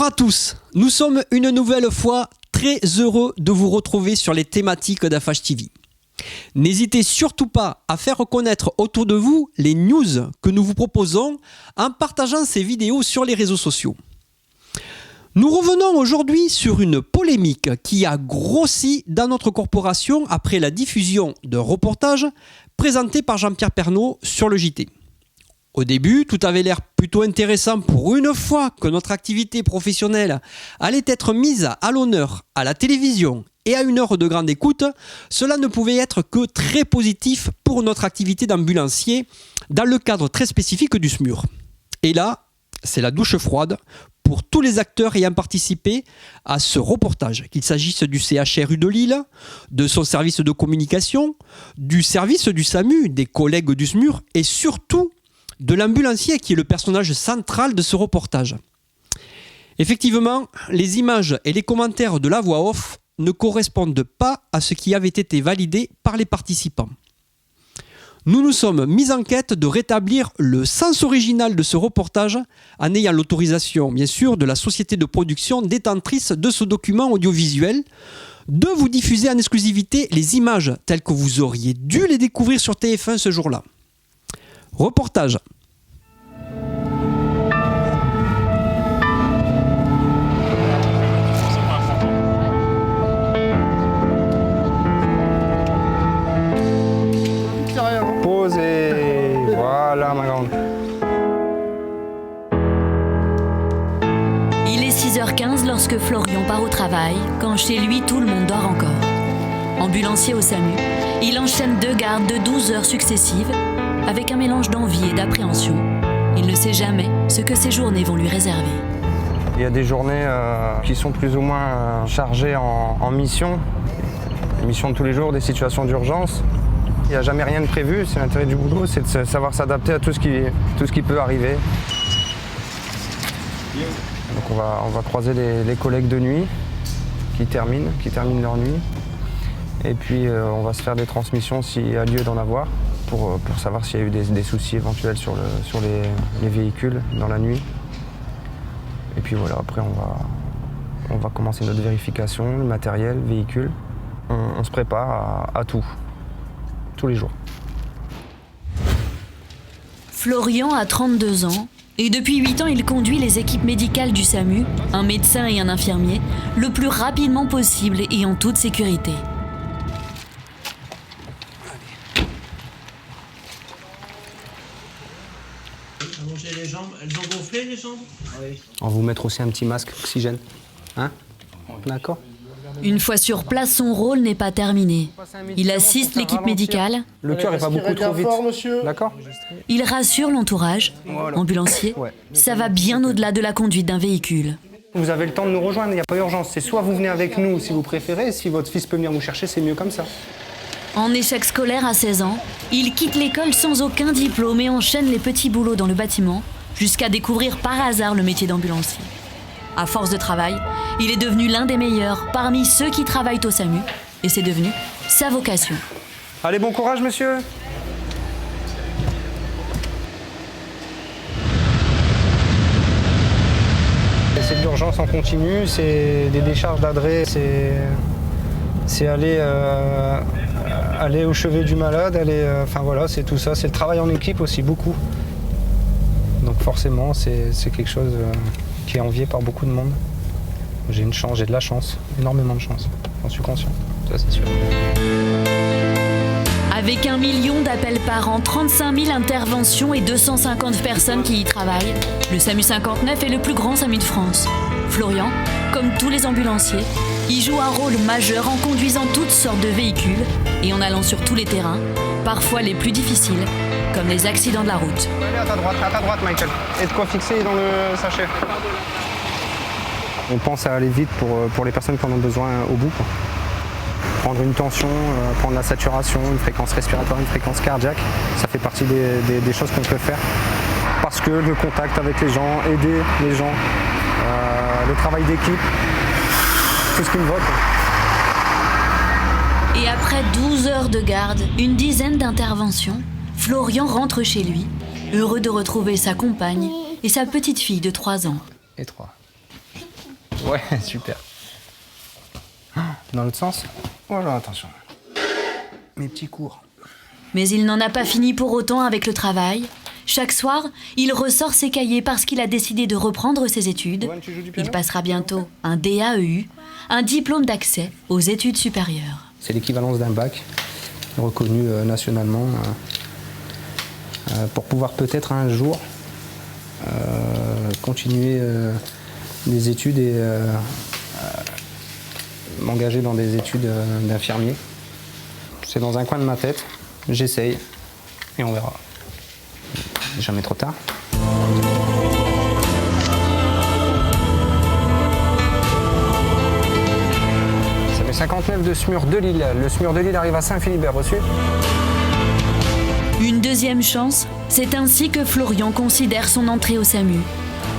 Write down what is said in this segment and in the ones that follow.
Bonjour à tous, nous sommes une nouvelle fois très heureux de vous retrouver sur les thématiques d'Afache TV. N'hésitez surtout pas à faire connaître autour de vous les news que nous vous proposons en partageant ces vidéos sur les réseaux sociaux. Nous revenons aujourd'hui sur une polémique qui a grossi dans notre corporation après la diffusion d'un reportage présenté par Jean-Pierre Pernaut sur le JT. Au début, tout avait l'air plutôt intéressant pour une fois que notre activité professionnelle allait être mise à l'honneur à la télévision et à une heure de grande écoute. Cela ne pouvait être que très positif pour notre activité d'ambulancier dans le cadre très spécifique du SMUR. Et là, c'est la douche froide pour tous les acteurs ayant participé à ce reportage, qu'il s'agisse du CHRU de Lille, de son service de communication, du service du SAMU, des collègues du SMUR et surtout de l'ambulancier qui est le personnage central de ce reportage. Effectivement, les images et les commentaires de la voix off ne correspondent pas à ce qui avait été validé par les participants. Nous nous sommes mis en quête de rétablir le sens original de ce reportage en ayant l'autorisation, bien sûr, de la société de production détentrice de ce document audiovisuel, de vous diffuser en exclusivité les images telles que vous auriez dû les découvrir sur TF1 ce jour-là. Reportage. Posez. Voilà ma grande. Il est 6h15 lorsque Florian part au travail, quand chez lui tout le monde dort encore. Ambulancier au SAMU, il enchaîne 2 gardes de 12 heures successives avec un mélange d'envie et d'appréhension. Il ne sait jamais ce que ces journées vont lui réserver. Il y a des journées qui sont plus ou moins chargées en mission. Des missions de tous les jours, des situations d'urgence. Il n'y a jamais rien de prévu, c'est l'intérêt du boulot, c'est de savoir s'adapter à tout ce qui peut arriver. Donc on va croiser les collègues de nuit qui terminent leur nuit. Et puis on va se faire des transmissions s'il y a lieu d'en avoir pour savoir s'il y a eu des soucis éventuels sur les véhicules dans la nuit. Et puis voilà, après on va commencer notre vérification, le matériel, le véhicule. On se prépare à tout. Tous les jours. Florian a 32 ans et depuis 8 ans, il conduit les équipes médicales du SAMU, un médecin et un infirmier, le plus rapidement possible et en toute sécurité. Allonger les jambes, elles ont gonflé les jambes? Oui. On va vous mettre aussi un petit masque oxygène. Hein? D'accord? Une fois sur place, son rôle n'est pas terminé. Il assiste l'équipe médicale. Le cœur n'est pas beaucoup trop vite. D'accord? Il rassure l'entourage, ambulancier. Ça va bien au-delà de la conduite d'un véhicule. Vous avez le temps de nous rejoindre, il n'y a pas d'urgence. C'est soit vous venez avec nous si vous préférez, si votre fils peut venir vous chercher, c'est mieux comme ça. En échec scolaire à 16 ans, il quitte l'école sans aucun diplôme et enchaîne les petits boulots dans le bâtiment jusqu'à découvrir par hasard le métier d'ambulancier. À force de travail, il est devenu l'un des meilleurs parmi ceux qui travaillent au SAMU et c'est devenu sa vocation. Allez, bon courage, monsieur. C'est de l'urgence en continu, c'est des décharges d'adresse, c'est aller au chevet du malade, enfin voilà, c'est tout ça. C'est le travail en équipe aussi, beaucoup. Donc forcément, c'est quelque chose qui est envié par beaucoup de monde. J'ai de la chance, énormément de chance, j'en suis conscient, ça c'est sûr. Avec 1 million d'appels par an, 35 000 interventions et 250 personnes qui y travaillent, le SAMU 59 est le plus grand SAMU de France. Florian, comme tous les ambulanciers, y joue un rôle majeur en conduisant toutes sortes de véhicules et en allant sur tous les terrains, parfois les plus difficiles, comme les accidents de la route. Allez, à ta droite, Michael. Et de quoi fixer dans le sachet. On pense à aller vite pour les personnes qui en ont besoin au bout. Prendre une tension, prendre la saturation, une fréquence respiratoire, une fréquence cardiaque, ça fait partie des choses qu'on peut faire. Parce que le contact avec les gens, aider les gens, le travail d'équipe, tout ce qui me vote. Et après 12 heures de garde, une dizaine d'interventions, Florian rentre chez lui, heureux de retrouver sa compagne et sa petite fille de 3 ans. Et 3. Ouais, super. Dans l'autre sens. Voilà, attention. Mes petits cours. Mais il n'en a pas fini pour autant avec le travail. Chaque soir, il ressort ses cahiers parce qu'il a décidé de reprendre ses études. Il passera bientôt un DAEU, un diplôme d'accès aux études supérieures. C'est l'équivalence d'un bac, reconnu nationalement, pour pouvoir peut-être un jour continuer des études et m'engager dans des études d'infirmier. C'est dans un coin de ma tête, j'essaye et on verra. Jamais trop tard. Ça fait 59 de SMUR de Lille. Le SMUR de Lille arrive à Saint-Philibert, reçu. Une deuxième chance, c'est ainsi que Florian considère son entrée au SAMU.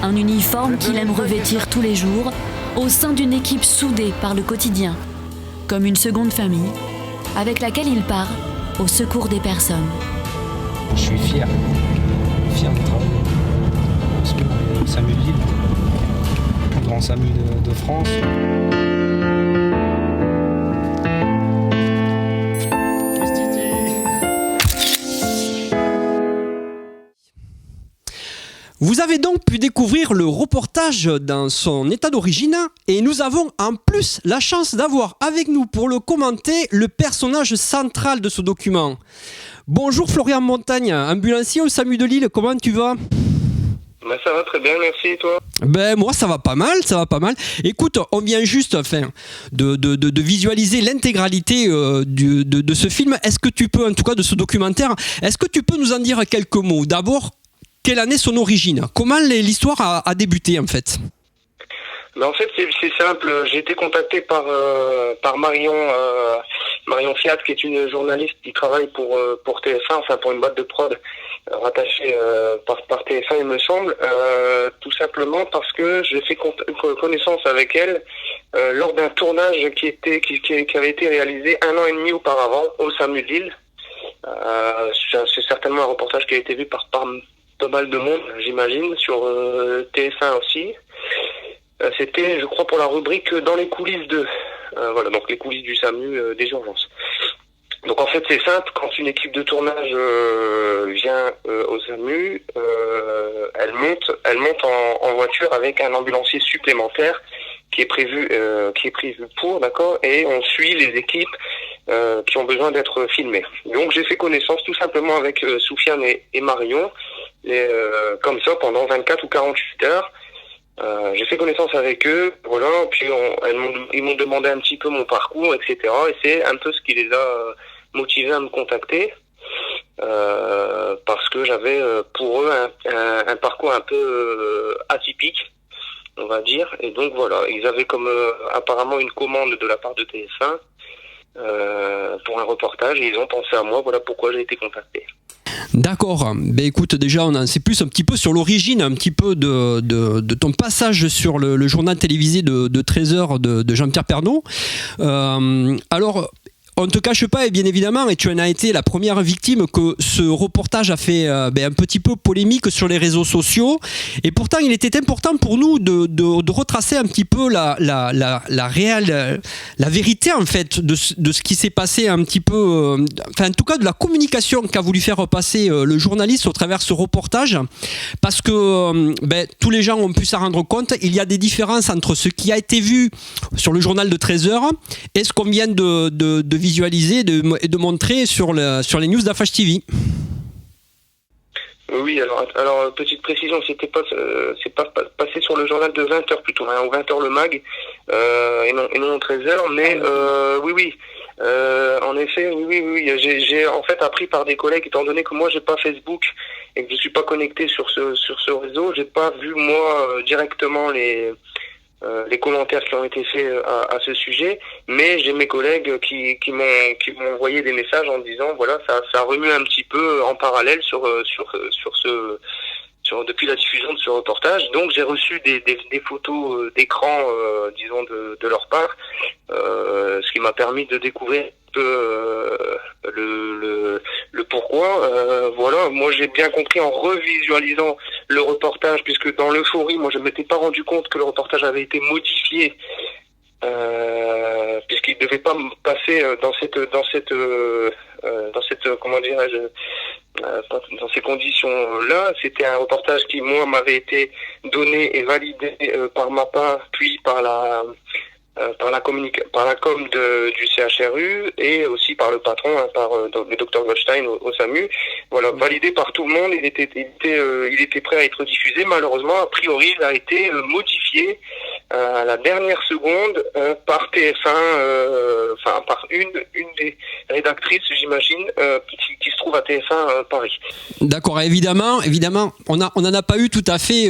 Un uniforme qu'il aime revêtir tous les jours, au sein d'une équipe soudée par le quotidien, comme une seconde famille, avec laquelle il part au secours des personnes. Je suis fier de travailler au SAMU de Lille, le plus grand SAMU de France. Vous avez donc pu découvrir le reportage dans son état d'origine et nous avons en plus la chance d'avoir avec nous pour le commenter le personnage central de ce document. Bonjour Florian Montagne, ambulancier au SAMU de Lille, comment tu vas ? Ben ça va très bien, merci, et toi ? Ben moi ça va pas mal. Écoute, on vient juste de visualiser l'intégralité de ce film. Est-ce que tu peux, en tout cas de ce documentaire, est-ce que tu peux nous en dire quelques mots ? D'abord, quelle en est son origine ? Comment l'histoire a débuté en fait ? Ben en fait c'est simple, j'ai été contacté par Marion Fiat, qui est une journaliste qui travaille pour TF1, enfin pour une boîte de prod rattachée par TF1 il me semble, tout simplement parce que j'ai fait connaissance avec elle lors d'un tournage qui avait été réalisé 1 an et demi auparavant au SAMU de Lille. C'est certainement un reportage qui a été vu par pas mal de monde, j'imagine, sur TF1 aussi. C'était, je crois, pour la rubrique Dans les coulisses de... voilà, donc les coulisses du SAMU des urgences. Donc en fait, c'est simple, quand une équipe de tournage vient au SAMU, elle monte en voiture avec un ambulancier supplémentaire qui est prévu pour, d'accord, et on suit les équipes qui ont besoin d'être filmées. Donc j'ai fait connaissance tout simplement avec Soufiane et Marion, comme ça pendant 24 ou 48 heures. J'ai fait connaissance avec eux, voilà, puis ils m'ont demandé un petit peu mon parcours, etc. Et c'est un peu ce qui les a motivés à me contacter, parce que j'avais pour eux un parcours un peu atypique, on va dire. Et donc voilà, ils avaient comme apparemment une commande de la part de TF1 pour un reportage, et ils ont pensé à moi, voilà pourquoi j'ai été contacté. D'accord, ben écoute, déjà on en sait plus un petit peu sur l'origine, un petit peu de ton passage sur le journal télévisé de 13h de Jean-Pierre Pernaut. Alors, on ne te cache pas, et bien évidemment, et tu en as été la première victime, que ce reportage a fait un petit peu polémique sur les réseaux sociaux. Et pourtant, il était important pour nous de retracer un petit peu la vérité en fait de ce qui s'est passé un petit peu, enfin en tout cas de la communication qu'a voulu faire passer le journaliste au travers de ce reportage, parce que tous les gens ont pu s'en rendre compte. Il y a des différences entre ce qui a été vu sur le journal de 13h et ce qu'on vient de visualiser et de montrer sur les news d'Affache TV. Oui, alors petite précision, c'est pas passé sur le journal de 20h plutôt, hein, ou 20h le mag, et non 13h, mais oui. En effet, oui. J'ai en fait appris par des collègues, étant donné que moi j'ai pas Facebook et que je suis pas connecté sur ce réseau, j'ai pas vu moi directement les commentaires qui ont été faits à ce sujet, mais j'ai mes collègues qui m'ont envoyé des messages en disant voilà, ça remue un petit peu en parallèle depuis la diffusion de ce reportage. Donc j'ai reçu des photos d'écran, disons de leur part, ce qui m'a permis de découvrir peu le pourquoi. Voilà, moi j'ai bien compris en revisualisant le reportage, puisque dans l'euphorie, moi je ne m'étais pas rendu compte que le reportage avait été modifié, puisqu'il ne devait pas me passer dans cette comment dirais-je, dans ces conditions-là. C'était un reportage qui, moi, m'avait été donné et validé par MAPA, puis par la com du CHRU et aussi par le patron, par le docteur Goldstein au SAMU. Voilà, validé par tout le monde. Il était prêt à être diffusé. Malheureusement, a priori, il a été modifié à la dernière seconde par TF1, par une des rédactrices, j'imagine, qui se trouve à TF1 Paris. D'accord, évidemment, on n'en a pas eu tout à fait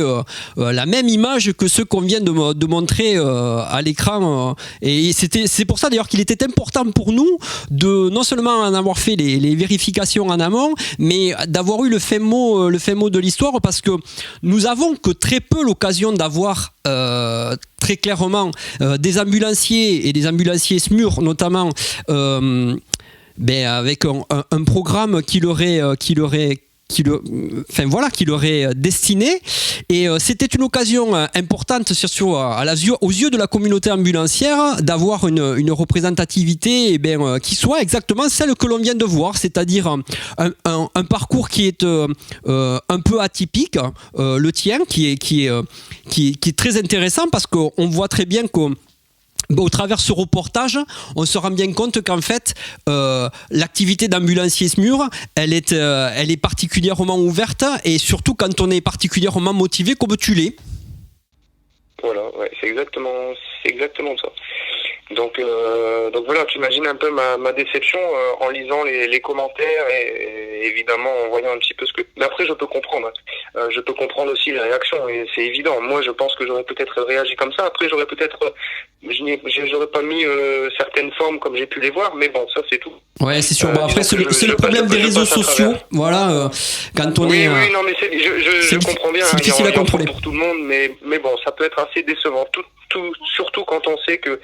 la même image que ceux qu'on vient de montrer à l'écran. Et c'est pour ça d'ailleurs qu'il était important pour nous de non seulement en avoir fait les vérifications en amont, mais d'avoir eu le fin mot de l'histoire, parce que nous avons que très peu l'occasion d'avoir très clairement des ambulanciers et des ambulanciers SMUR notamment, avec un programme qui leur est destiné, et c'était une occasion importante surtout aux yeux de la communauté ambulancière d'avoir une représentativité qui soit exactement celle que l'on vient de voir, c'est-à-dire un parcours qui est un peu atypique, le tien, qui est très intéressant, parce qu'on voit très bien qu'au travers de ce reportage, on se rend bien compte qu'en fait, l'activité d'ambulancier SMUR, elle est particulièrement ouverte, et surtout quand on est particulièrement motivé comme tu l'es. Voilà, ouais, c'est exactement ça. Donc voilà, tu imagines un peu ma déception en lisant les commentaires et évidemment en voyant un petit peu ce que... Mais après, je peux comprendre. Je peux comprendre aussi les réactions, et c'est évident. Moi, je pense que j'aurais peut-être réagi comme ça. Après, j'aurais pas mis certaines formes comme j'ai pu les voir, mais bon, ça c'est tout. Ouais, c'est sûr. Après, c'est le problème des réseaux sociaux. Voilà, quand on est... Oui, non, mais je comprends bien. C'est difficile à contrôler pour tout le monde, mais bon, ça peut être assez décevant. Surtout quand on sait que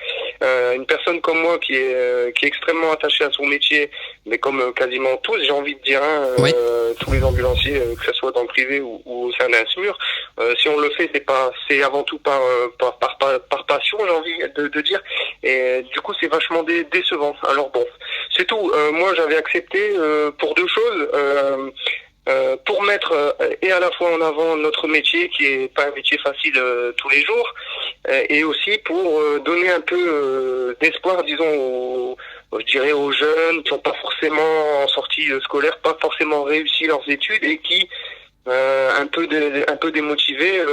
une personne comme moi qui est extrêmement attachée à son métier, mais comme quasiment tous, j'ai envie de dire, tous les ambulanciers, que ce soit dans le privé ou au sein d'un SMUR, si on le fait, c'est avant tout par passion, j'ai envie de dire, et du coup c'est vachement décevant. Alors bon, c'est tout. Moi j'avais accepté pour deux choses. Pour mettre et à la fois en avant notre métier, qui est pas un métier facile tous les jours, et aussi pour donner un peu d'espoir, disons, aux jeunes qui sont pas forcément en sortie scolaire, pas forcément réussi leurs études, et qui un peu démotivés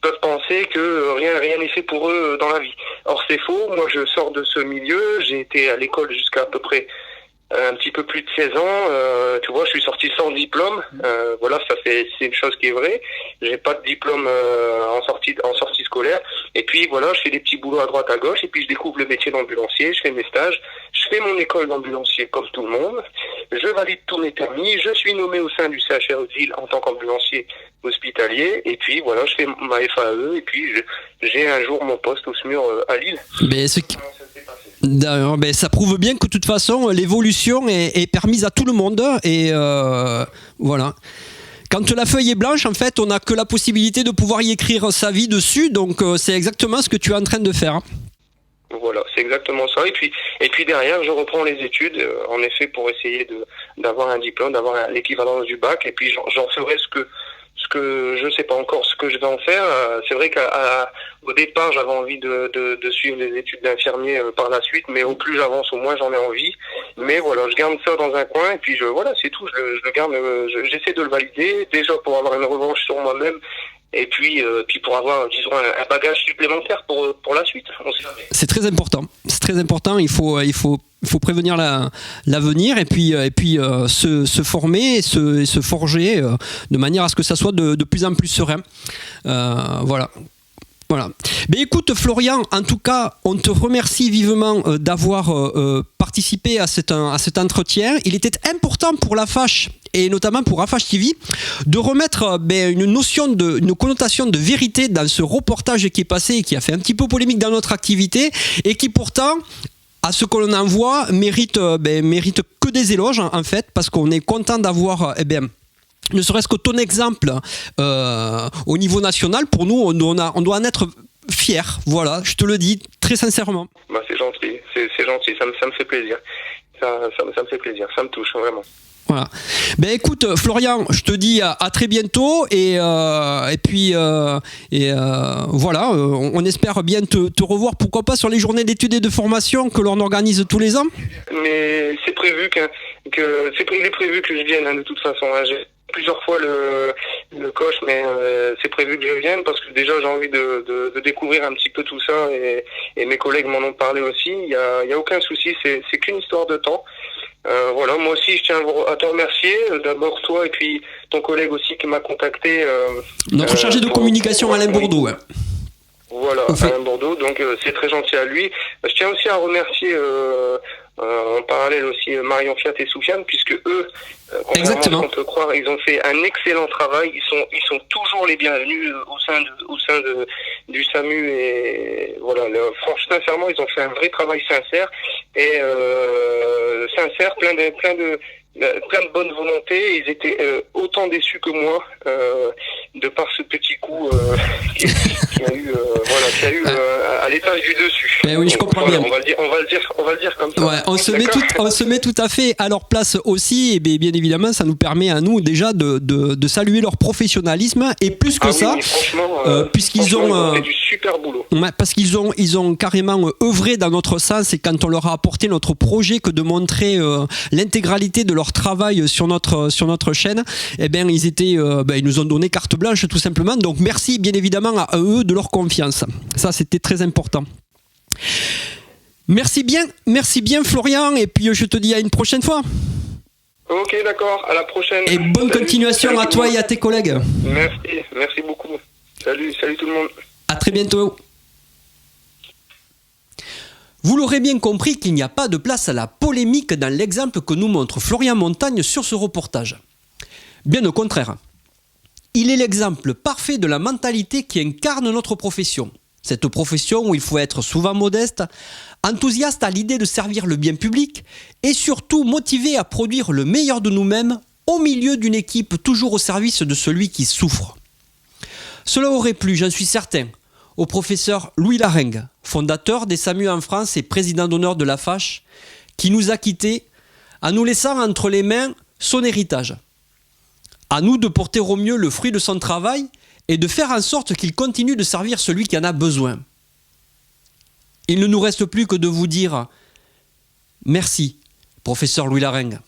peuvent penser que rien n'est fait pour eux dans la vie. Or c'est faux. Moi je sors de ce milieu, j'ai été à l'école jusqu'à peu près un petit peu plus de 16 ans, tu vois, je suis sorti sans diplôme. Voilà, c'est une chose qui est vraie. J'ai pas de diplôme en sortie scolaire. Et puis voilà, je fais des petits boulots à droite à gauche, et puis je découvre le métier d'ambulancier, je fais mes stages, je fais mon école d'ambulancier comme tout le monde, je valide tous mes permis, je suis nommé au sein du CHRU de Ville en tant qu'ambulancier hospitalier, et puis voilà, je fais ma FAE, et puis j'ai un jour mon poste au SMUR à Lille. Ça prouve bien que de toute façon l'évolution est permise à tout le monde, et voilà. Quand la feuille est blanche, en fait, on n'a que la possibilité de pouvoir y écrire sa vie dessus, donc c'est exactement ce que tu es en train de faire. Voilà, c'est exactement ça. Et puis derrière, je reprends les études, en effet, pour essayer d'avoir un diplôme, d'avoir l'équivalence du bac, et puis j'en ferai ce que je sais pas encore ce que je vais en faire. C'est vrai qu'au départ, j'avais envie de suivre les études d'infirmier par la suite, mais au plus j'avance, au moins j'en ai envie. Mais voilà, je garde ça dans un coin, et puis voilà, c'est tout. Je le garde, j'essaie de le valider, déjà pour avoir une revanche sur moi-même, et puis pour avoir, disons, un bagage supplémentaire pour la suite. C'est très important. C'est très important. Il faut prévenir l'avenir, et puis se former et se forger de manière à ce que ça soit de plus en plus serein. Voilà. Mais écoute Florian, en tout cas, on te remercie vivement d'avoir participé à cet entretien. Il était important pour la FACH, et notamment pour AFACH TV, de remettre une connotation de vérité dans ce reportage qui est passé et qui a fait un petit peu polémique dans notre activité, et qui pourtant à ce que l'on envoie mérite que des éloges en fait, parce qu'on est content d'avoir ne serait-ce que ton exemple au niveau national. Pour nous, on doit en être fiers. Voilà, je te le dis très sincèrement. Bah, c'est gentil, c'est gentil, ça me fait plaisir. Ça me fait plaisir, ça me touche vraiment. Voilà. Ben écoute, Florian, je te dis à très bientôt et puis voilà, on espère bien te revoir, pourquoi pas sur les journées d'études et de formation que l'on organise tous les ans. Mais c'est prévu il est prévu que je vienne de toute façon. J'ai plusieurs fois le coach, mais c'est prévu que je vienne parce que déjà j'ai envie de découvrir un petit peu tout ça et mes collègues m'en ont parlé aussi. Il y a aucun souci, c'est qu'une histoire de temps. Voilà, moi aussi je tiens à te remercier, d'abord toi et puis ton collègue aussi qui m'a contacté. Notre chargé de communication Alain Bourdeau. Ouais. Voilà, Alain Bourdeau, donc c'est très gentil à lui. Je tiens aussi à remercier en parallèle aussi Marion Fiat et Soufiane, puisque eux, contrairement à ce qu'on peut croire, ils ont fait un excellent travail. Ils sont toujours les bienvenus au sein du SAMU et voilà. Franchement, sincèrement, ils ont fait un vrai travail sincère et sincère, plein de bonne volonté. Ils étaient autant déçus que moi de par ce petit coup qu'il y a eu à l'étage du dessus. Eh oui, je comprends bien. On va le dire comme ça. Ouais, on se met tout à fait à leur place aussi, et bien évidemment, ça nous permet à nous déjà de saluer leur professionnalisme et plus que ça, puisqu'ils ont fait du super boulot. Ouais, parce qu'ils ont carrément œuvré dans notre sens, et quand on leur a apporté notre projet que de montrer l'intégralité de leur travail sur notre chaîne, eh bien ils nous ont donné carte blanche tout simplement. Donc merci bien évidemment à eux de leur confiance. Ça, c'était très important. Merci bien Florian, et puis je te dis à une prochaine fois. Ok, d'accord, à la prochaine. Et bonne continuation à toi et à tes collègues. Merci beaucoup. Salut tout le monde. À très bientôt. Vous l'aurez bien compris qu'il n'y a pas de place à la polémique dans l'exemple que nous montre Florian Montagne sur ce reportage. Bien au contraire. Il est l'exemple parfait de la mentalité qui incarne notre profession. Cette profession où il faut être souvent modeste, enthousiaste à l'idée de servir le bien public et surtout motivé à produire le meilleur de nous-mêmes au milieu d'une équipe toujours au service de celui qui souffre. Cela aurait plu, j'en suis certain, au professeur Louis Larengue, fondateur des SAMU en France et président d'honneur de la FACH, qui nous a quittés en nous laissant entre les mains son héritage. À nous de porter au mieux le fruit de son travail et de faire en sorte qu'il continue de servir celui qui en a besoin. Il ne nous reste plus que de vous dire merci, professeur Louis Larengue.